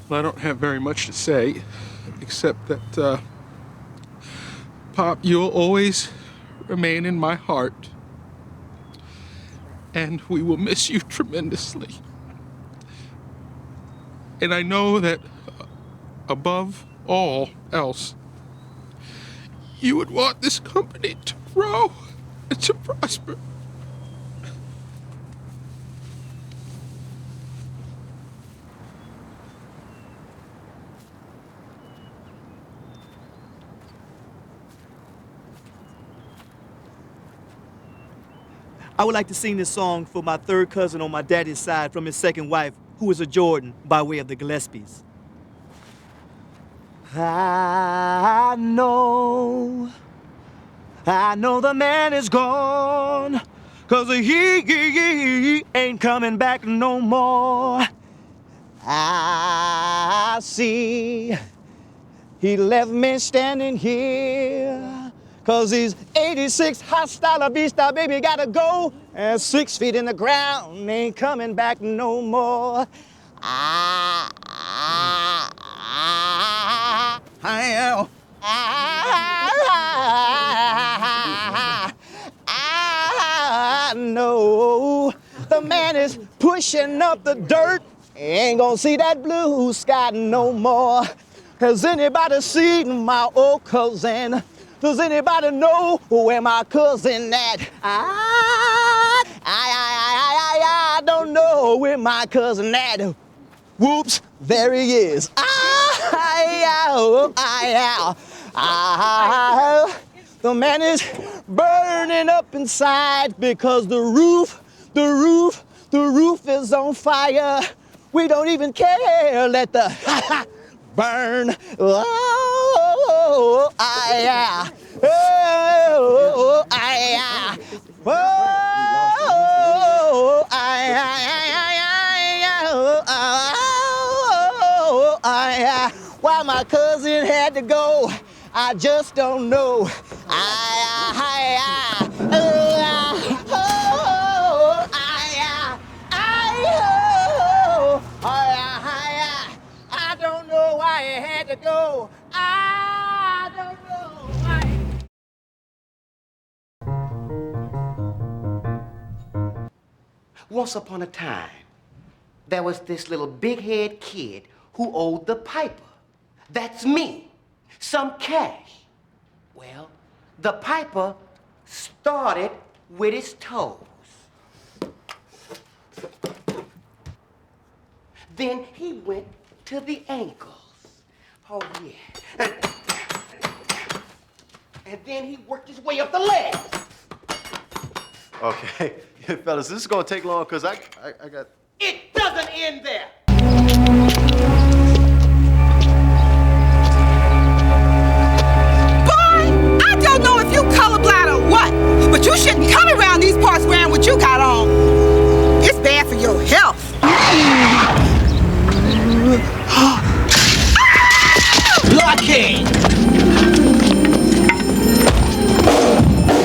Well, I don't have very much to say, except that, Pop, you'll always remain in my heart. And we will miss you tremendously. And I know that, above all else, you would want this company to grow and to prosper. I would like to sing this song for my third cousin on my daddy's side from his second wife, who is a Jordan by way of the Gillespies. I know the man is gone, 'cause he ain't coming back no more. I see he left me standing here, 'cause he's 86 hostile beast, baby, gotta go. And 6 feet in the ground, ain't coming back no more. I know the man is pushing up the dirt. Ain't gonna see that blue sky no more. Has anybody seen my old cousin? Does anybody know where my cousin at? I don't know where my cousin at. Whoops, there he is. The man is burning up inside because the roof is on fire. We don't even care, let the burn. Why my cousin had to go, I just don't know. I don't know why he had to go. I don't know why. Once upon a time, there was this little big-head kid who owed the piper. That's me. Some cash. Well, the piper started with his toes. Then he went to the ankles. Oh, yeah. And then he worked his way up the legs. Okay, fellas, this is gonna take long because I got... It doesn't end there. I don't know if you colorblind or what, but you shouldn't come around these parts wearing what you got on. It's bad for your health. Blockade!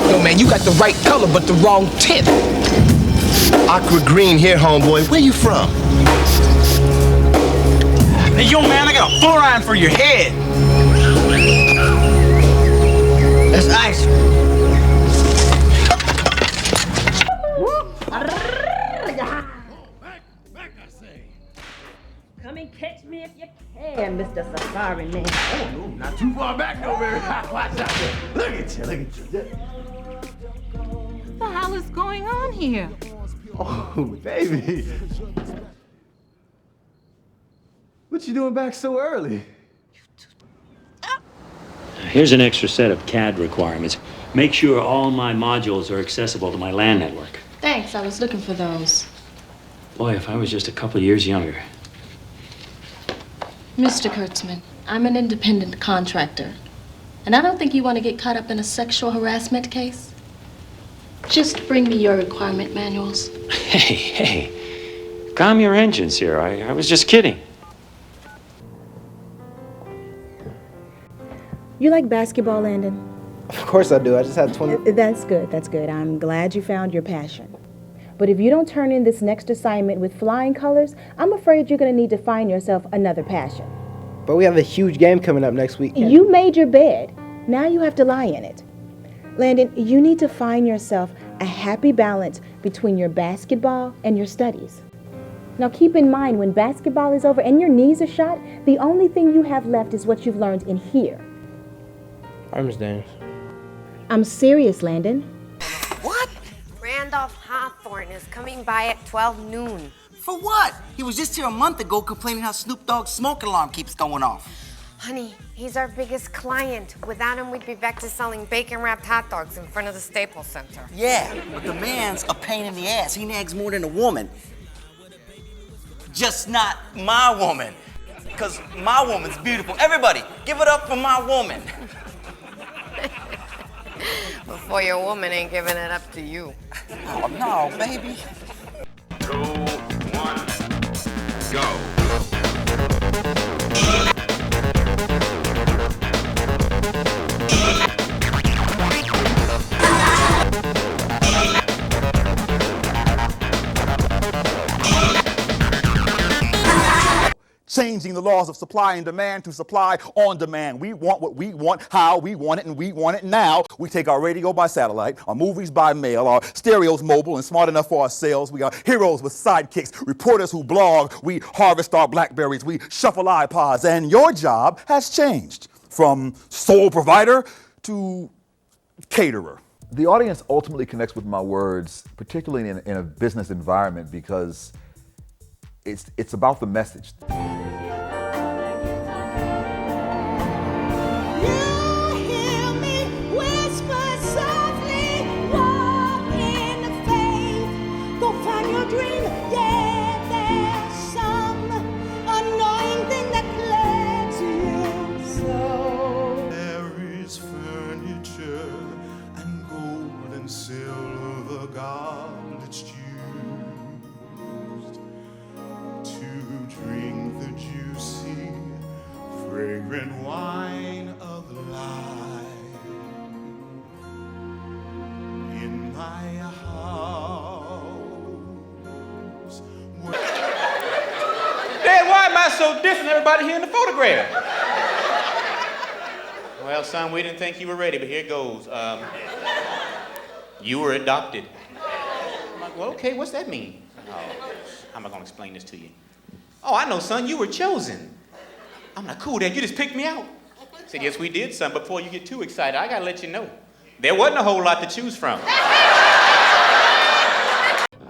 Yo, man, you got the right color, but the wrong tint. Aqua green here, homeboy. Where you from? Hey, yo, man, I got a 4-iron for your head. That's ice. Back, I say. Come and catch me if you can, Mr. Safari Man. Oh, no, not too far back, no, baby. Watch out there. Look at you. What the hell is going on here? Oh, baby. What you doing back so early? Here's an extra set of CAD requirements. Make sure all my modules are accessible to my LAN network. Thanks, I was looking for those. Boy, if I was just a couple years younger. Mr. Kurtzman, I'm an independent contractor. And I don't think you want to get caught up in a sexual harassment case. Just bring me your requirement manuals. Hey, calm your engines here. I was just kidding. You like basketball, Landon? Of course I do. I just had 20... That's good. I'm glad you found your passion. But if you don't turn in this next assignment with flying colors, I'm afraid you're going to need to find yourself another passion. But we have a huge game coming up next week. You made your bed. Now you have to lie in it. Landon, you need to find yourself a happy balance between your basketball and your studies. Now keep in mind, when basketball is over and your knees are shot, the only thing you have left is what you've learned in here. I understand. I'm serious, Landon. What? Randolph Hawthorne is coming by at 12 noon. For what? He was just here a month ago complaining how Snoop Dogg's smoke alarm keeps going off. Honey, he's our biggest client. Without him, we'd be back to selling bacon-wrapped hot dogs in front of the Staples Center. Yeah, but the man's a pain in the ass. He nags more than a woman. Just not my woman. Because my woman's beautiful. Everybody, give it up for my woman. Before your woman ain't giving it up to you. Oh, no, baby. Go, one, go. Changing the laws of supply and demand to supply on demand. We want what we want, how we want it, and we want it now. We take our radio by satellite, our movies by mail, our stereos mobile and smart enough for ourselves. We are heroes with sidekicks, reporters who blog. We harvest our Blackberries, we shuffle iPods, and your job has changed from sole provider to caterer. The audience ultimately connects with my words, particularly in a business environment, because it's about the message. Fragrant wine of life in my house. Dad, why am I so different than everybody here in the photograph? Well, son, we didn't think you were ready, but here it goes. You were adopted. I'm like, well, okay, what's that mean? Oh, how am I gonna explain this to you? Oh, I know, son, you were chosen. I'm like, cool, Dad, you just picked me out. I said, yes, we did, son, but before you get too excited, I gotta let you know. There wasn't a whole lot to choose from.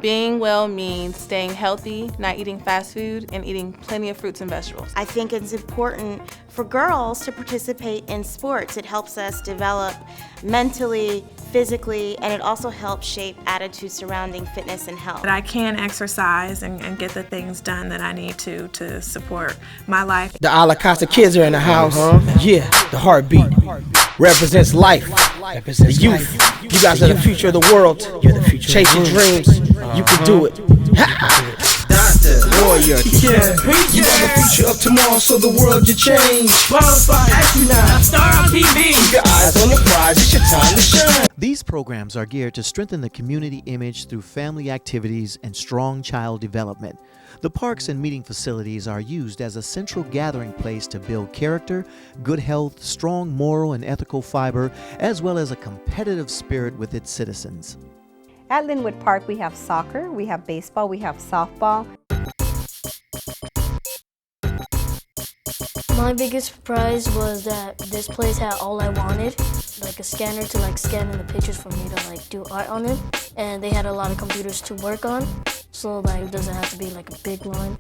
Being well means staying healthy, not eating fast food, and eating plenty of fruits and vegetables. I think it's important for girls to participate in sports. It helps us develop mentally, physically, and it also helps shape attitudes surrounding fitness and health. That I can exercise and get the things done that I need to support my life. The a la Casa kids are in the house. Yeah, the heartbeat represents life. Represents the youth. Life. You guys are the future of the world. You're the future. Chase your dreams. You can do it. Doctor, warrior, you are the future of tomorrow, so the world you change. Qualified astronaut, star on TV. Keep your eyes on the prize. It's your time to shine. These programs are geared to strengthen the community image through family activities and strong child development. The parks and meeting facilities are used as a central gathering place to build character, good health, strong moral and ethical fiber, as well as a competitive spirit with its citizens. At Linwood Park, we have soccer, we have baseball, we have softball. My biggest surprise was that this place had all I wanted, like a scanner to scan in the pictures for me to do art on it, and they had a lot of computers to work on, so it doesn't have to be a big line.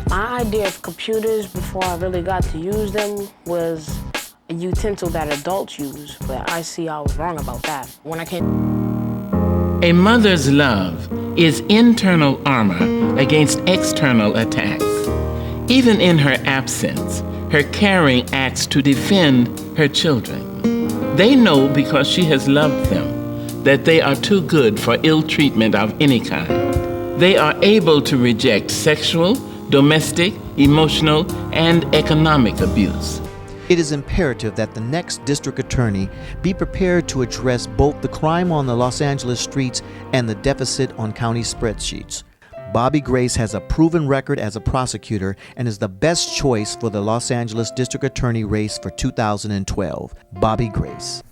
My idea of computers before I really got to use them was a utensil that adults use, but I see I was wrong about that. When I came. A mother's love is internal armor against external attacks. Even in her absence, her caring acts to defend her children. They know because she has loved them that they are too good for ill treatment of any kind. They are able to reject sexual, domestic, emotional, and economic abuse. It is imperative that the next district attorney be prepared to address both the crime on the Los Angeles streets and the deficit on county spreadsheets. Bobby Grace has a proven record as a prosecutor and is the best choice for the Los Angeles district attorney race for 2012. Bobby Grace.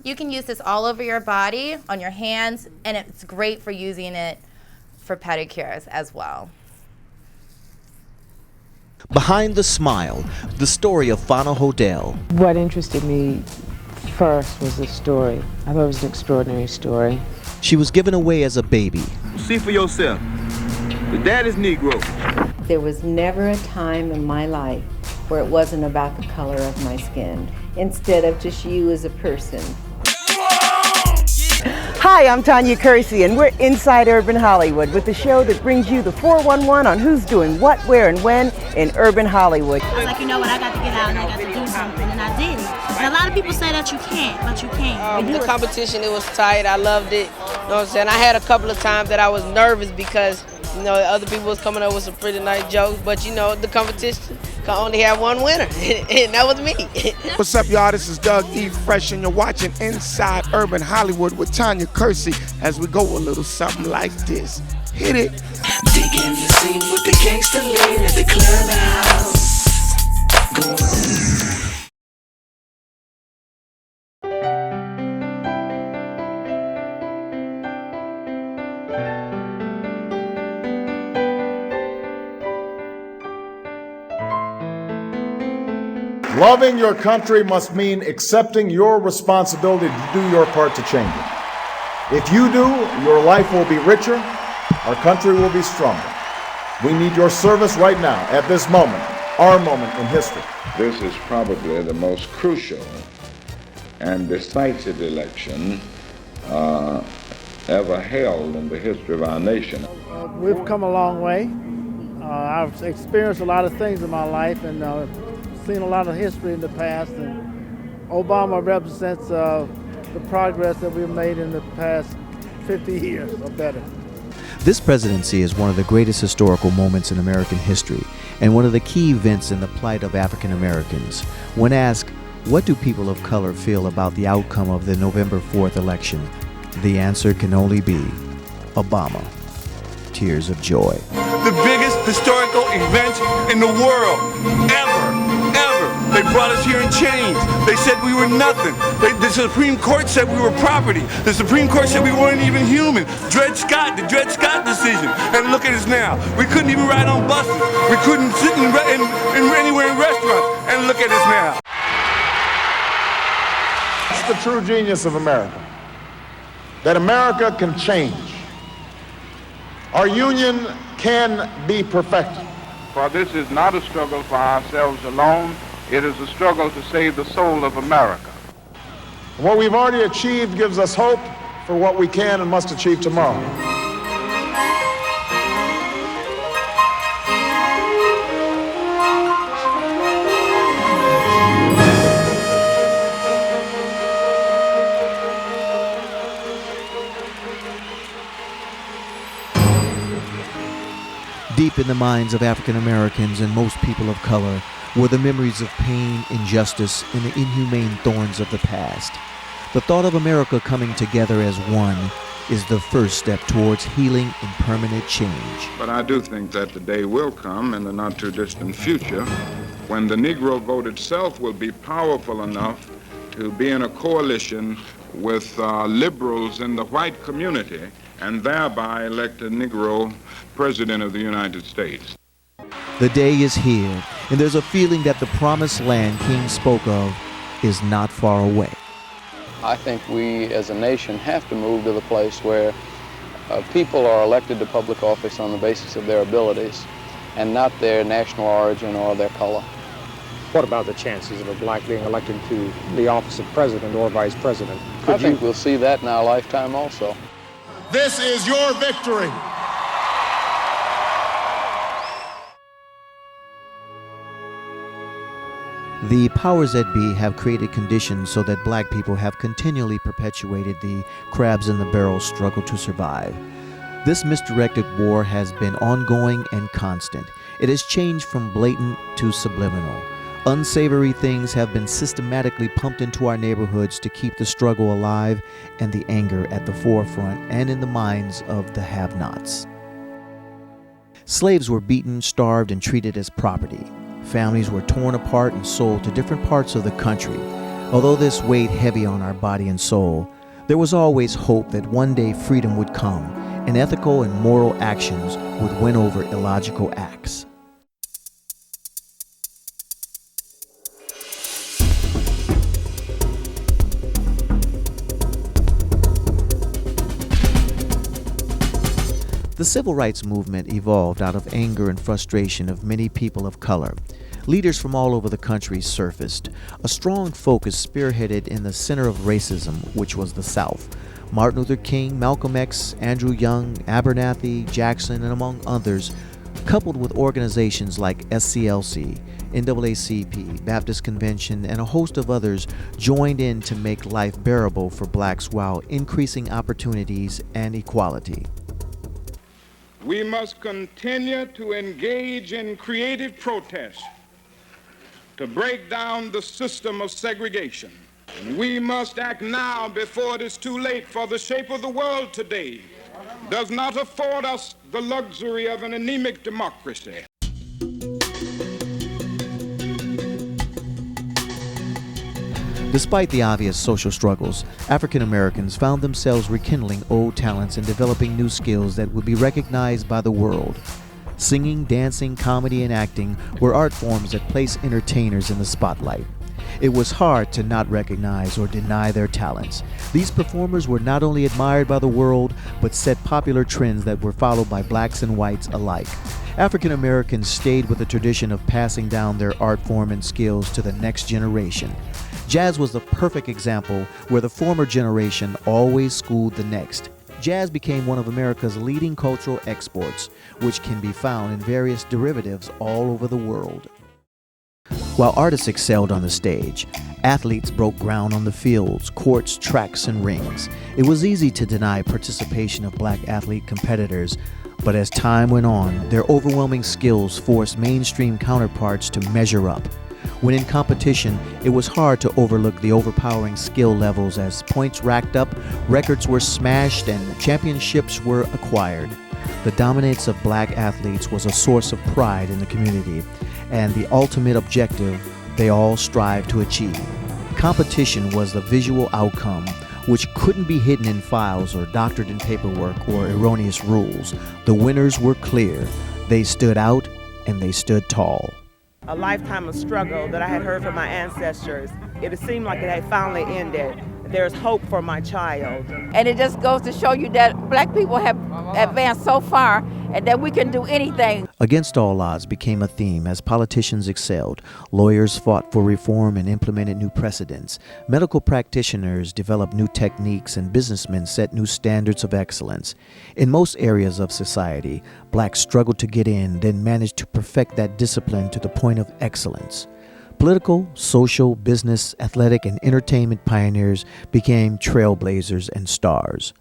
You can use this all over your body, on your hands, and it's great for using it for pedicures as well. Behind the smile, the story of Fana Hodel. What interested me first was the story. I thought it was an extraordinary story. She was given away as a baby. See for yourself. The dad is Negro. There was never a time in my life where it wasn't about the color of my skin, instead of just you as a person. Hi, I'm Tanya Kersey, and we're inside Urban Hollywood with the show that brings you the 411 on who's doing what, where, and when in Urban Hollywood. I was like, you know what, I got to get out and I got to do something, and I did it. And a lot of people say that you can't, but you can. The competition, it was tight. I loved it. You know what I'm saying? I had a couple of times that I was nervous because, you know, other people was coming up with some pretty nice jokes, but, you know, the competition can only have one winner, and that was me. What's up, y'all? This is Doug E. Fresh, and you're watching Inside Urban Hollywood with Tanya Kersey as we go a little something like this. Hit it. Digging the scene with the gangster lean at the clubhouse. Go on. Loving your country must mean accepting your responsibility to do your part to change it. If you do, your life will be richer, our country will be stronger. We need your service right now, at this moment, our moment in history. This is probably the most crucial and decisive election ever held in the history of our nation. We've come a long way. I've experienced a lot of things in my life and seen a lot of history in the past, and Obama represents the progress that we've made in the past 50 years or better. This presidency is one of the greatest historical moments in American history and one of the key events in the plight of African Americans. When asked, what do people of color feel about the outcome of the November 4th election? The answer can only be Obama. Tears of joy. The biggest historical event in the world, ever. They brought us here in chains. They said we were nothing. The Supreme Court said we were property. The Supreme Court said we weren't even human. Dred Scott, the Dred Scott decision. And look at us now. We couldn't even ride on buses. We couldn't sit anywhere in restaurants. And look at us now. That's the true genius of America. That America can change. Our union can be perfected. For this is not a struggle for ourselves alone. It is a struggle to save the soul of America. What we've already achieved gives us hope for what we can and must achieve tomorrow. Deep in the minds of African Americans and most people of color were the memories of pain, injustice, and the inhumane thorns of the past. The thought of America coming together as one is the first step towards healing and permanent change. But I do think that the day will come in the not too distant future when the Negro vote itself will be powerful enough to be in a coalition with liberals in the white community and thereby elect a Negro president of the United States. The day is here, and there's a feeling that the promised land King spoke of is not far away. I think we as a nation have to move to the place where people are elected to public office on the basis of their abilities and not their national origin or their color. What about the chances of a black being elected to the office of president or vice president? I think we'll see that in our lifetime also. This is your victory. The powers that be have created conditions so that black people have continually perpetuated the crabs in the barrel struggle to survive. This misdirected war has been ongoing and constant. It has changed from blatant to subliminal. Unsavory things have been systematically pumped into our neighborhoods to keep the struggle alive and the anger at the forefront and in the minds of the have-nots. Slaves were beaten, starved, and treated as property. Families were torn apart and sold to different parts of the country. Although this weighed heavy on our body and soul, there was always hope that one day freedom would come and ethical and moral actions would win over illogical acts. The civil rights movement evolved out of anger and frustration of many people of color. Leaders from all over the country surfaced. A strong focus spearheaded in the center of racism, which was the South. Martin Luther King, Malcolm X, Andrew Young, Abernathy, Jackson, and among others, coupled with organizations like SCLC, NAACP, Baptist Convention, and a host of others, joined in to make life bearable for blacks while increasing opportunities and equality. We must continue to engage in creative protest to break down the system of segregation. And we must act now before it is too late, for the shape of the world today does not afford us the luxury of an anemic democracy. Despite the obvious social struggles, African Americans found themselves rekindling old talents and developing new skills that would be recognized by the world. Singing, dancing, comedy, and acting were art forms that placed entertainers in the spotlight. It was hard to not recognize or deny their talents. These performers were not only admired by the world, but set popular trends that were followed by blacks and whites alike. African Americans stayed with the tradition of passing down their art form and skills to the next generation. Jazz was the perfect example where the former generation always schooled the next. Jazz became one of America's leading cultural exports, which can be found in various derivatives all over the world. While artists excelled on the stage, athletes broke ground on the fields, courts, tracks, and rings. It was easy to deny participation of black athlete competitors, but as time went on, their overwhelming skills forced mainstream counterparts to measure up. When in competition, it was hard to overlook the overpowering skill levels as points racked up, records were smashed, and championships were acquired. The dominance of black athletes was a source of pride in the community, and the ultimate objective they all strived to achieve. Competition was the visual outcome, which couldn't be hidden in files or doctored in paperwork or erroneous rules. The winners were clear. They stood out, and they stood tall. A lifetime of struggle that I had heard from my ancestors, it seemed like it had finally ended. There's hope for my child. And it just goes to show you that black people have advanced so far and that we can do anything. Against all odds became a theme as politicians excelled. Lawyers fought for reform and implemented new precedents. Medical practitioners developed new techniques, and businessmen set new standards of excellence. In most areas of society, blacks struggled to get in, then managed to perfect that discipline to the point of excellence. Political, social, business, athletic, and entertainment pioneers became trailblazers and stars.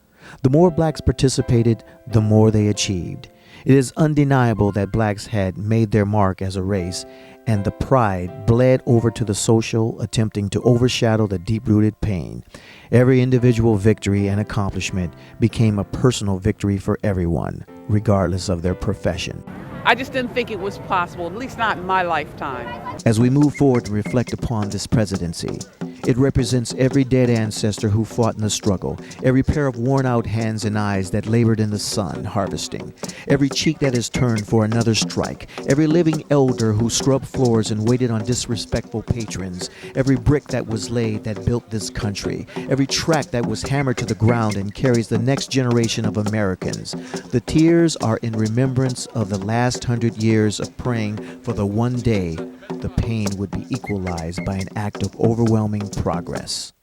The more blacks participated, the more they achieved. It is undeniable that blacks had made their mark as a race, and the pride bled over to the social, attempting to overshadow the deep-rooted pain. Every individual victory and accomplishment became a personal victory for everyone, regardless of their profession. I just didn't think it was possible, at least not in my lifetime. As we move forward and reflect upon this presidency, it represents every dead ancestor who fought in the struggle, every pair of worn-out hands and eyes that labored in the sun harvesting, every cheek that is turned for another strike, every living elder who scrubbed floors and waited on disrespectful patrons, every brick that was laid that built this country, every track that was hammered to the ground and carries the next generation of Americans. The tears are in remembrance of the last 100 years of praying for the one day the pain would be equalized by an act of overwhelming progress.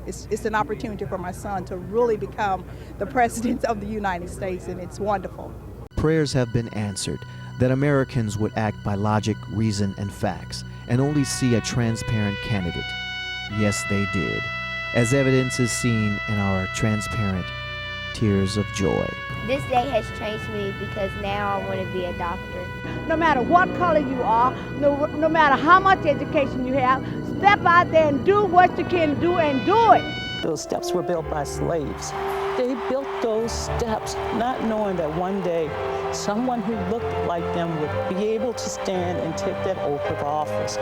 It's an opportunity for my son to really become the president of the United States, and it's wonderful. Prayers have been answered that Americans would act by logic, reason, and facts, and only see a transparent candidate. Yes, they did, as evidence is seen in our transparent tears of joy. This day has changed me because now I want to be a doctor. No matter what color you are, no matter how much education you have, step out there and do what you can do and do it. Those steps were built by slaves. They built those steps not knowing that one day someone who looked like them would be able to stand and take that oath of office.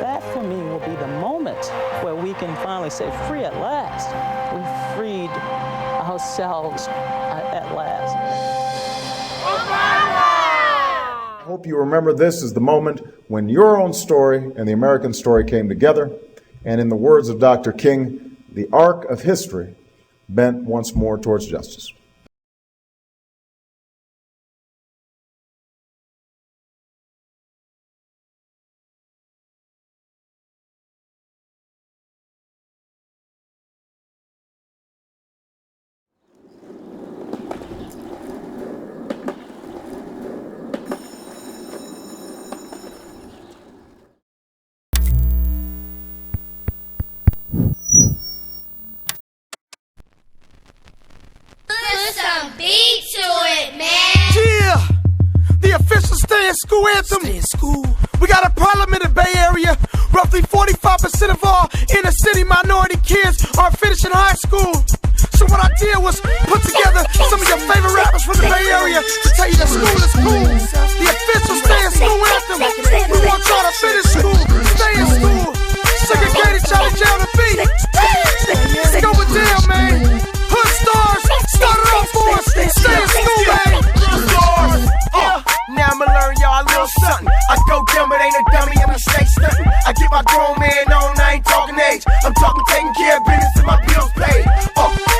That for me will be the moment where we can finally say, free at last. We freed ourselves at last. I hope you remember this as the moment when your own story and the American story came together, and in the words of Dr. King, the arc of history bent once more towards justice. Beat to it, man. Yeah, the official stay in school anthem. Stay in school. We got a problem in the Bay Area. Roughly 45% of all inner city minority kids are finishing high school. So what I did was put together some of your favorite rappers from the Bay Area to tell you that school is cool. The official stay in school anthem. We want y'all to finish school, stay in school. Segregated Charlie Jail to beat. Let's go with them, man. Hood stars, start it off for us. Stay in school, man. Hood stars. Now I'ma learn y'all a little something. I go dumb, but ain't a dummy, I'ma stay stuntin'. I get my grown man on, I ain't talking age. I'm talking taking care of business and my bills paid.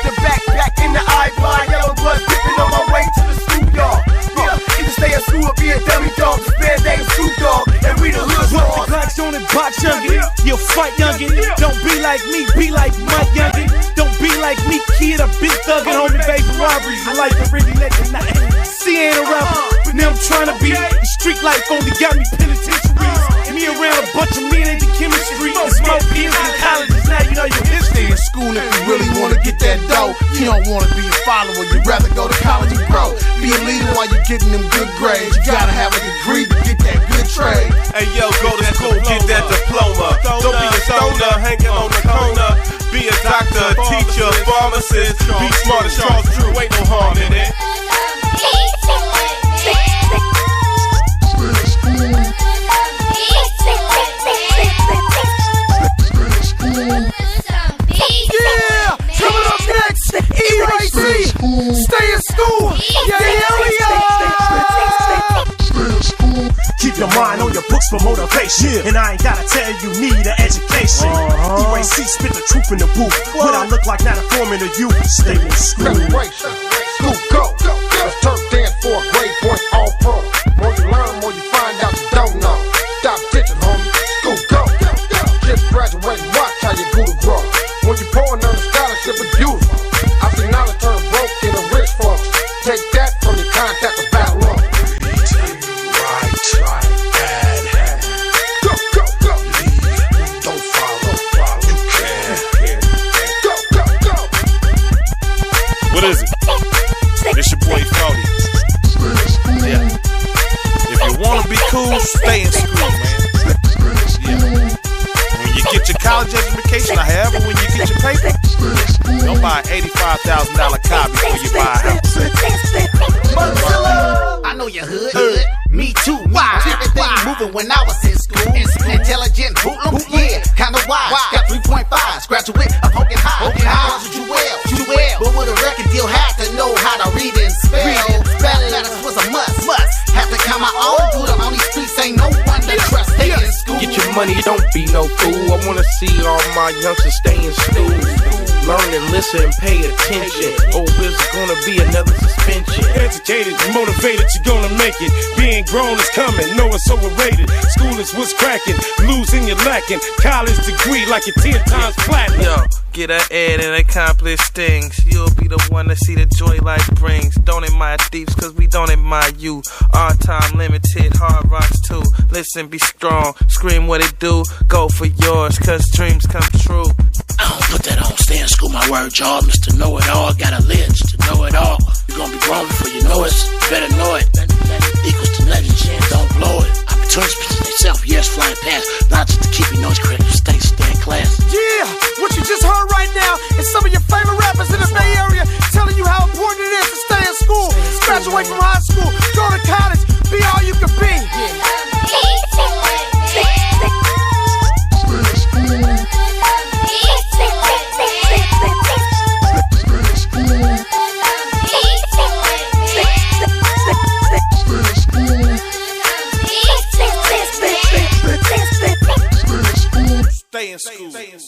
The backpack in the iPod, yellow blood dripping on my way to the schoolyard. Either stay in school or be a dummy dog, spare day Snoop Dogg, and we the hood stars. Blacks on and box youngin', you'll fight youngin'. Don't be like me, be like Mike youngin'. Don't be like me, kid, a big thuggin', homie, baby robberies. I like to really let the night. See, ain't a rapper, but now I'm trying to be. The street life only got me penitentiaries. Me around a bunch of men in the chemistry. And smoke beers in colleges, now you know your history. Stay in school if you really wanna get that dough. You don't wanna be a follower, you'd rather go to college and grow. Be a leader while you're getting them good grades. You gotta have a degree to get that good trade. Hey yo, go to school, get that diploma. Don't be a stoner, hanging on the corner. Be a doctor, teacher, pharmacist. Be smart as Charles Drew, ain't no harm in it. Yeah, coming up next, EYC, stay in school. Yeah, here we are. Keep your mind on your books for motivation. And I ain't gotta tell you, need an education. EYC spit the truth in the booth. What I look like, not a foreman of you. Stay in school. Preparation, school go. Let's turn dance for a grade point all pro. More you learn, more you find out you don't know. Stop ditching, homie. School go. Kids graduate, watch how you go to grow. When you pouring on the scholarship, it's beautiful. I see knowledge turn broke into rich folks. Take that from your contact with battle up. What is it? It's your boy Foudy. Yeah. If you wanna be cool, stay in school, man. Yeah. When you get your college education, or however when you get your paper, don't buy an $85,000 car before you buy a house. I know your hood. Me too. Why? Everything moving when I was in school. Intelligent, hoodlum, yeah, kinda wise. Got 3.5, graduate, I'm poking high. How did you well? But with a record deal, had to know how to read and spell. Spelling letters was a must. Have to count my own. Do it on these streets, ain't no one to trust. Stay in school. Get your money, don't be no fool. I wanna see all my youngsters stay in school. Learn and listen and pay attention. Or there's gonna be another suspension. Educated, motivated, you're gonna make it. Being grown is coming, no it's overrated. School is what's cracking, losing you're lacking. College degree like you're 10 times platinum. Yo, get ahead and accomplish things. You'll be the one to see the joy life brings. Don't admire thieves, cause we don't admire you. Our time limited, hard rocks too. Listen, be strong, scream what it do. Go for yours, cause dreams come true. I don't put that on, stay in school, my word, y'all. Mr. Know-It-All, got a list to know it all. You gonna be grown before you know it. Better know it. Equals to legend, don't blow it. Opportunities present themselves, years flying past. Not just to keep your noise critical, stay in class. Yeah, what you just heard right now is some of your favorite rappers in the Bay Area telling you how important it is to stay in school, graduate from high school, go to college, be all you can be. Stay in school.